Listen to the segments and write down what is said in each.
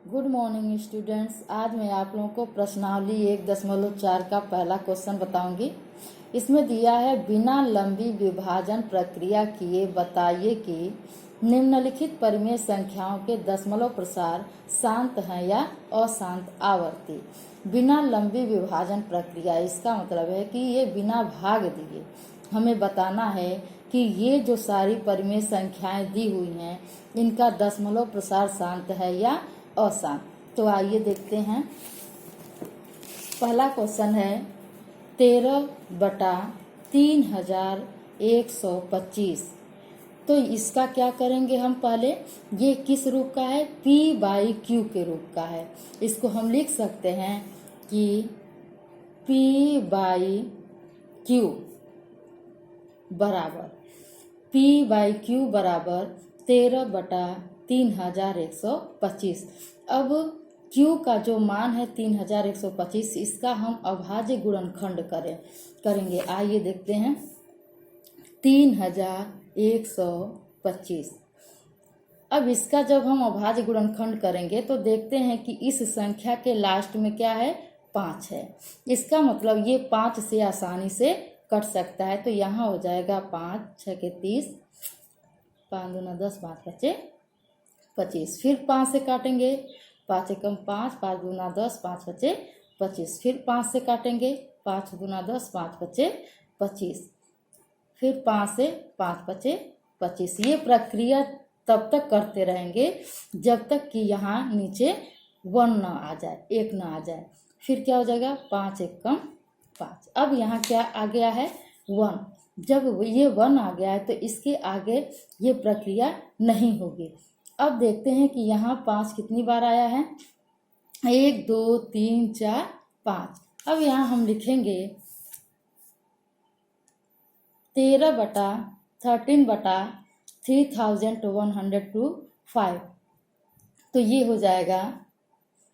Good morning students. आज मैं आप लोगों को प्रश्नावली 1.4 का पहला क्वेश्चन बताऊंगी। इसमें दिया है बिना लंबी विभाजन प्रक्रिया किए बताइए कि निम्नलिखित परिमेय संख्याओं के दशमलव प्रसार शांत है या अशांत आवर्ती। बिना लंबी विभाजन प्रक्रिया, इसका मतलब है कि ये बिना भाग दिए हमें बताना है कि ये जो सारी परिमेय संख्याएं दी हुई हैं इनका दशमलव प्रसार शांत है या अशांत। तो आइए देखते हैं। पहला क्वेश्चन है 13/3125। तो इसका क्या करेंगे हम पहले, ये किस रूप का है, P/Q के रूप का है। इसको हम लिख सकते हैं कि P/Q बराबर 13/3125। अब Q का जो मान है 3125, इसका हम अभाज्य गुणनखंड करेंगे। आइए देखते हैं। 3125। अब इसका जब हम अभाज्य गुणनखंड करेंगे तो देखते हैं कि इस संख्या के लास्ट में क्या है, 5 है। इसका मतलब ये 5 से आसानी से कट सकता है। तो यहाँ हो जाएगा 5 6 के 30, 5 दूना 10, 5 पचे 25। फिर 5 से काटेंगे, 5 एकम 5, 5 दूना 10, 5 पचे 25। फिर 5 से काटेंगे, 5 दूना 10, 5 पचे 25। फिर 5 से 5 पचे 25। ये प्रक्रिया तब तक करते रहेंगे जब तक कि यहाँ नीचे 1 ना आ जाए, 1 ना आ जाए। फिर क्या हो जाएगा, 5 एकम 5। अब यहाँ क्या आ गया है, 1। जब ये 1 आ गया है तो इसके आगे ये प्रक्रिया नहीं होगी। अब देखते हैं कि यहाँ 5 कितनी बार आया है, 1 2 3 4 5। अब यहाँ हम लिखेंगे 13/3125। तो ये हो जाएगा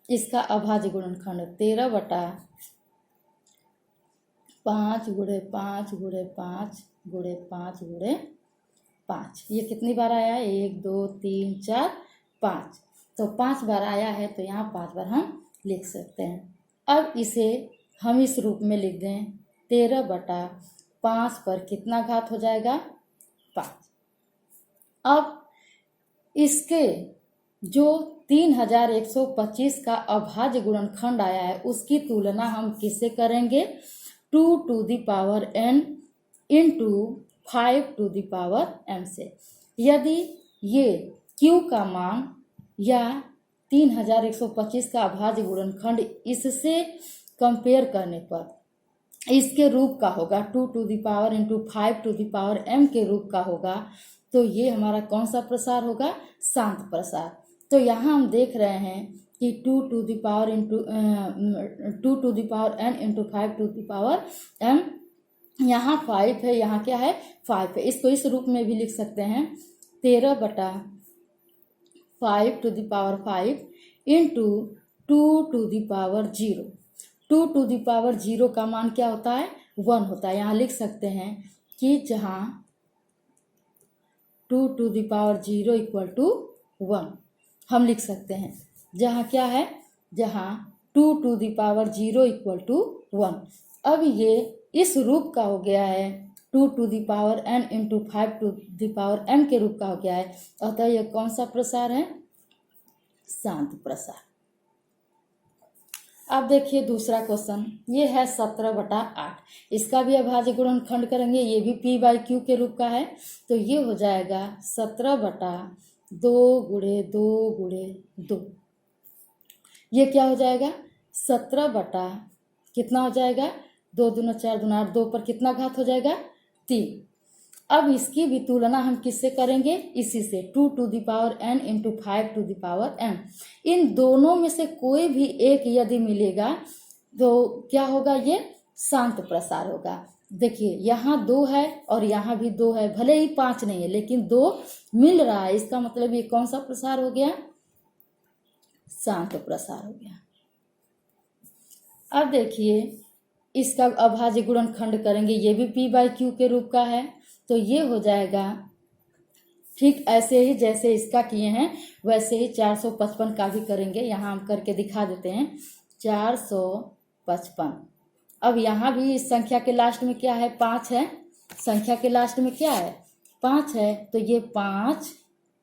इसका अभाज्य गुणनखंड 13/5 गुणे 5 गुणे 5 गुणे 5 गुणे 5। ये कितनी बार आया है, 1 2 3 4 5। तो 5 बार आया है तो यहाँ 5 बार हम लिख सकते हैं। अब इसे हम इस रूप में लिख दें, 13/5 पर कितना घात हो जाएगा, 5। अब इसके जो 3125 का अभाज्य गुणनखंड आया है उसकी तुलना हम किससे करेंगे, 2n इंटू 5m से। यदि ये Q का मान या 3125 का अभाज्य गुणनखंड इससे कंपेयर करने पर इसके रूप का होगा, 2 इंटू 5m के रूप का होगा, तो ये हमारा कौन सा प्रसार होगा, शांत प्रसार। तो यहाँ हम देख रहे हैं कि 2n इंटू 5m, यहाँ 5 है, यहाँ क्या है, 5 है। इसको इस रूप में भी लिख सकते हैं, 13/5 इंटू 2 2 का मान क्या होता है, 1 होता है। यहाँ लिख सकते हैं कि जहाँ 2 इक्वल टू 1 हम लिख सकते हैं, जहाँ क्या है, जहाँ 2 इक्वल टू 1। अब ये इस रूप का हो गया है, 2n इंटू 5m के रूप का हो गया है। अतः यह कौन सा प्रसार है, शांत प्रसार। अब देखिए दूसरा क्वेश्चन, ये है 17/8। इसका भी अभाज्य गुणनखंड करेंगे, ये भी P/Q के रूप का है। तो ये हो जाएगा 17/2 गुणे 2 गुणे 2। ये क्या हो जाएगा, 17 कितना हो जाएगा, 2 दूना 4 दूना 8, 2 पर कितना घात हो जाएगा, 3। अब इसकी भी तुलना हम किससे करेंगे, इसी से, 2n इंटू 5m। इन दोनों में से कोई भी एक यदि मिलेगा तो क्या होगा, ये शांत प्रसार होगा। देखिए यहाँ 2 है और यहाँ भी 2 है, भले ही 5 नहीं है लेकिन 2 मिल रहा है, इसका मतलब ये कौन सा प्रसार हो गया, शांत प्रसार हो गया। अब देखिए इसका अभाज्य गुणनखंड करेंगे, ये भी P/Q के रूप का है। तो ये हो जाएगा ठीक ऐसे ही जैसे इसका किए हैं वैसे ही 455 का भी करेंगे। यहाँ हम करके दिखा देते हैं 455। अब यहाँ भी इस संख्या के लास्ट में क्या है, 5 है। संख्या के लास्ट में क्या है, 5 है। तो ये 5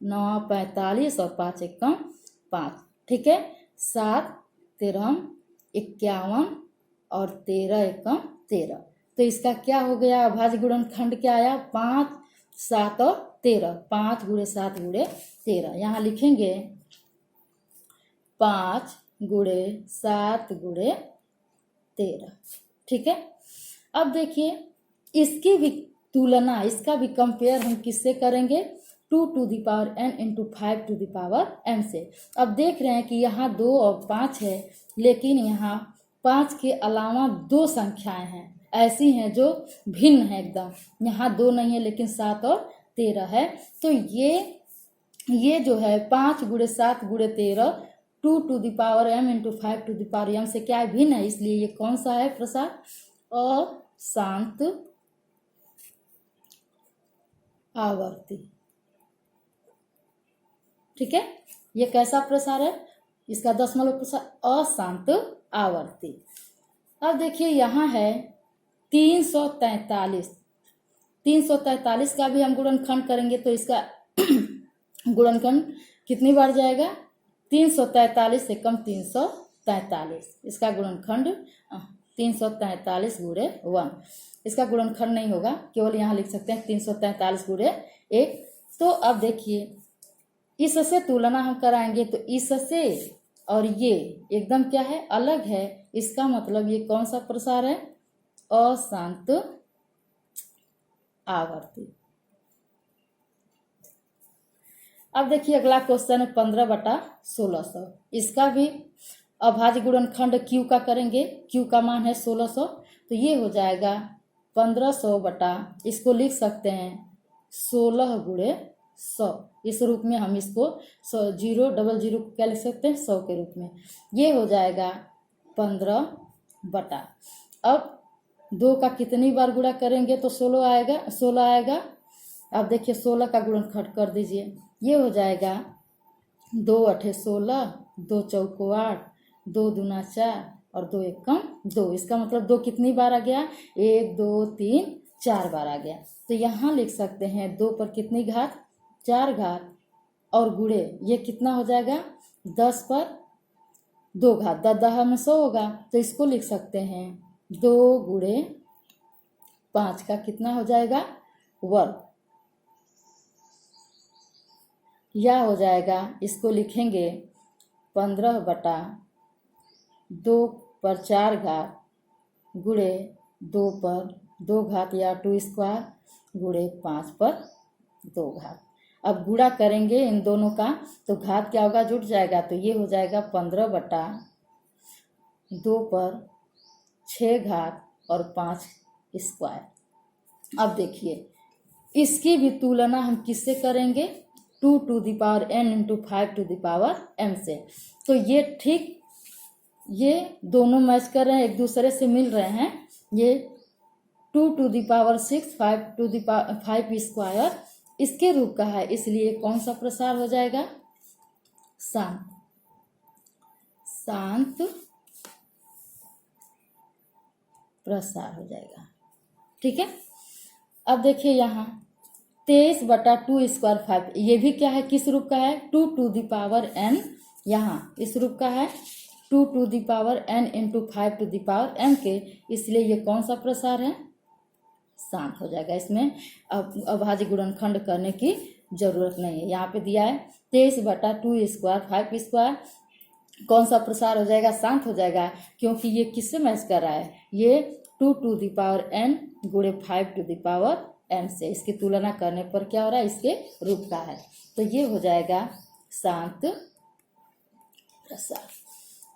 9 45 और 5 एकम 5, ठीक है। 7 13 51 और 13 एकम 13। तो इसका क्या हो गया, अभाज्य गुणनखंड क्या आया, 5 7 और 13। 5 गुणे 7 गुणे 13। यहाँ लिखेंगे 5 गुणे 7 गुणे 13, ठीक है। अब देखिए इसकी भी तुलना, इसका भी कंपेयर हम किससे करेंगे, 2 to the power n into 5 to the power m से। अब देख रहे हैं कि यहाँ 2 और 5 है, लेकिन यहाँ 5 के अलावा 2 संख्याएं हैं, ऐसी हैं जो भिन्न है एकदम। यहाँ 2 नहीं है लेकिन 7 और 13 है। तो ये जो है 5 गुणे 7 गुणे 13 2 to the power m into 5 to the power m से क्या है, भिन्न है। इसलिए ये कौन सा है प्रसार, अशांत आवर्ती, ठीक है। ये कैसा प्रसार है, इसका दशमलव प्रसार अशांत आवर्ती। अब देखिए यहाँ है 343। 343 का भी हम गुणनखंड करेंगे तो इसका गुणनखंड कितनी बार जाएगा, 343 से कम 343। इसका गुणनखंड 343 गुणे 1। इसका गुणनखंड नहीं होगा, केवल यहाँ लिख सकते हैं 343 गुणे 1। तो अब देखिए इससे तुलना हम कराएंगे तो इससे और ये एकदम क्या है, अलग है। इसका मतलब ये कौन सा प्रसार है, अशांत आवर्ती। अब देखिए अगला क्वेश्चन है 15/1600। इसका भी अभाज्य गुणनखंड Q का करेंगे। Q का मान है 1600, तो ये हो जाएगा 1500 बटा, इसको लिख सकते हैं 16 गुणे 100। इस रूप में हम इसको 000 क्या लिख सकते हैं, 100 के रूप में। ये हो जाएगा 15 बटा, अब 2 का कितनी बार गुणा करेंगे तो 16 आएगा। अब देखिए 16 का गुणनखंड कर दीजिए, ये हो जाएगा 2 8 16, 2 चौको 8, 2 दूना 4 और 2 एकम 2। इसका मतलब 2 कितनी बार आ गया, 1 2 3 4 बार आ गया। तो यहाँ लिख सकते हैं 2 पर कितनी घात, 4 घात, और गुणे ये कितना हो जाएगा, 10 पर 2 घात, 10 10 में 100 होगा। तो इसको लिख सकते हैं 2 गुणे 5 का कितना हो जाएगा, वर्ग। या हो जाएगा, इसको लिखेंगे 15 बटा 2 पर 4 घात गुणे 2 पर 2 घात या 2 स्क्वायर गुणे 5 पर 2 घात। अब गुणा करेंगे इन दोनों का तो घात क्या होगा, जुट जाएगा। तो ये हो जाएगा 15 बटा 2 पर 6 घात और 5 स्क्वायर। अब देखिए इसकी भी तुलना हम किससे करेंगे, 2 to the power n into 5 to the power m से। तो ये ठीक, ये दोनों मैच कर रहे हैं, एक दूसरे से मिल रहे हैं। ये 2 to the power 6 5 to the power 5 square इसके रूप का है, इसलिए कौन सा प्रसार हो जाएगा, शांत प्रसार हो जाएगा, ठीक है। अब देखिए यहाँ 23 बटा 2 स्क्वायर 5, ये भी क्या है, किस रूप का है, 2 टू द पावर n। यहाँ इस रूप का है 2 to the power n into 5 to the power m के, इसलिए ये कौन सा प्रसार है, शांत हो जाएगा। इसमें अब अभाज्य गुणनखंड करने की जरूरत नहीं है। यहाँ पे दिया है 23 बटा 2 स्क्वायर 5 स्क्वायर, कौन सा प्रसार हो जाएगा, शांत हो जाएगा, क्योंकि ये किससे मैच कर रहा है, ये 2 टू द पावर n गुणे 5 टू द पावर m से। इसकी तुलना करने पर क्या हो रहा है, इसके रूप का है। तो ये हो जाएगा शांत प्रसार।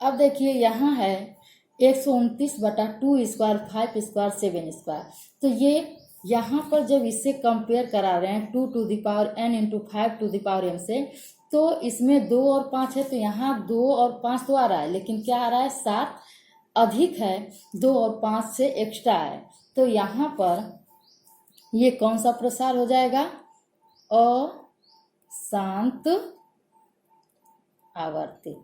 अब देखिए यहाँ है 129 बटा 2 स्क्वायर 5 स्क्वायर 7 स्क्वायर। तो ये यहाँ पर जब इससे कंपेयर करा रहे हैं 2 to the power n into 5 to the power m से, तो इसमें 2 और 5 है, तो यहाँ 2 और 5 तो आ रहा है, लेकिन क्या आ रहा है, 7 अधिक है, 2 और 5 से एक्स्ट्रा है। तो यहाँ पर ये कौन सा प्रसार हो जाएगा, शांत आवर्ती।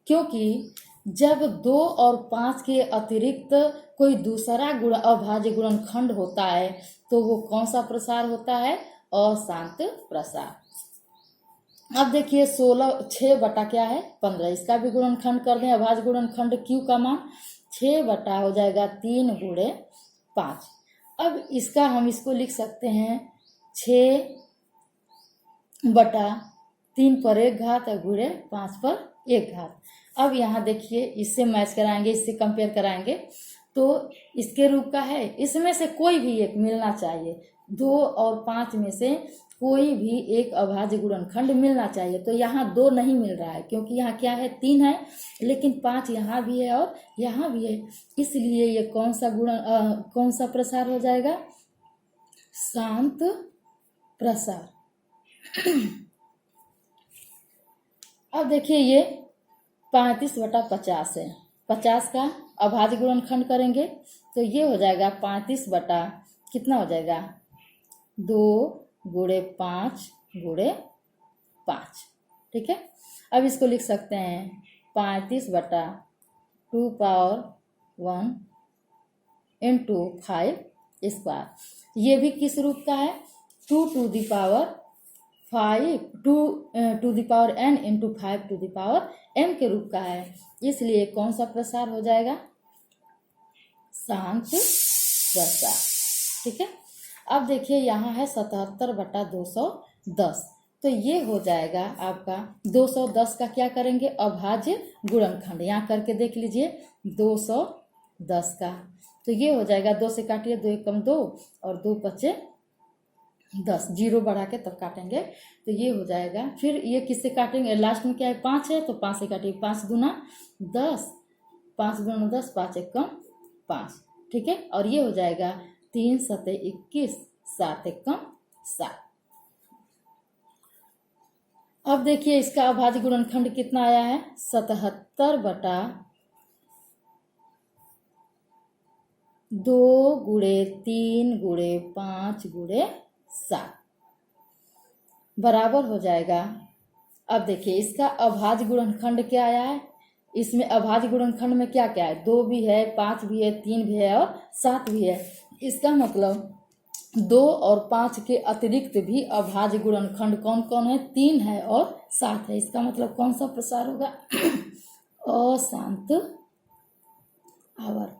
क्योंकि जब 2 और 5 के अतिरिक्त कोई दूसरा अभाज्य गुणनखंड होता है तो वो कौन सा प्रसार होता है? अशांत प्रसार। अब देखिए 6 बटा क्या है? 15। इसका भी गुणनखंड कर दें, अभाज्य गुणनखंड Q का मान 6 बटा हो जाएगा 3 गुणे 5। अब इसका हम इसको लिख सकते हैं 6 बटा 3 पर 1 घात गुणे 5 पर 1 घात। अब यहाँ देखिए इससे मैच कराएंगे, इससे कंपेयर कराएंगे तो इसके रूप का है, इसमें से कोई भी एक मिलना चाहिए। 2 और 5 में से कोई भी एक अभाज्य गुणनखंड मिलना चाहिए। तो यहाँ 2 नहीं मिल रहा है क्योंकि यहाँ क्या है? 3 है, लेकिन 5 यहाँ भी है और यहाँ भी है, इसलिए ये कौन सा प्रसार हो जाएगा? शांत प्रसार। अब देखिए ये 35 बटा 50 है। 50 का अभाज्य गुणनखंड करेंगे तो ये हो जाएगा 35 बटा कितना हो जाएगा? 2 गुणे 5 गुणे 5। ठीक है, अब इसको लिख सकते हैं 35 बटा 2 पावर 1 इंटू 5 स्क्वायर। ये भी किस रूप का है? 2 to the power 5 2 to the power n into 5 to the power m के रूप का है, इसलिए कौन सा प्रसार हो जाएगा? शांत प्रसार। ठीक है, अब देखिए यहाँ है 77 बटा 210, तो ये हो जाएगा आपका 210 का क्या करेंगे? अभाज्य गुणनखंड। यहाँ करके देख लीजिए 210 का, तो ये हो जाएगा 2 से काटिए, 2 एक कम 2 और 2 बचे 10, 0 बढ़ा के तब काटेंगे तो ये हो जाएगा। फिर ये किससे काटेंगे? लास्ट में क्या है? 5 है तो 5 से काटिए, 5 दूना 10, 5 दूना 10, 5 एक कम 5। ठीक है, और ये हो जाएगा 3 सते 21, 7 एक कम 7। अब देखिए इसका अभाज्य गुणनखंड कितना आया है? 77 बटा 2 गुणे 3 गुणे 5 गुणे 7 बराबर हो जाएगा। अब देखिए इसका अभाज्य गुणनखंड क्या आया है? इसमें अभाज्य गुणनखंड में क्या क्या है? 2 भी है, 5 भी है, 3 भी है और 7 भी है। इसका मतलब 2 और 5 के अतिरिक्त भी अभाज्य गुणनखंड कौन कौन है? 3 है और 7 है। इसका मतलब कौन सा प्रसार होगा? अशांत आवर्त।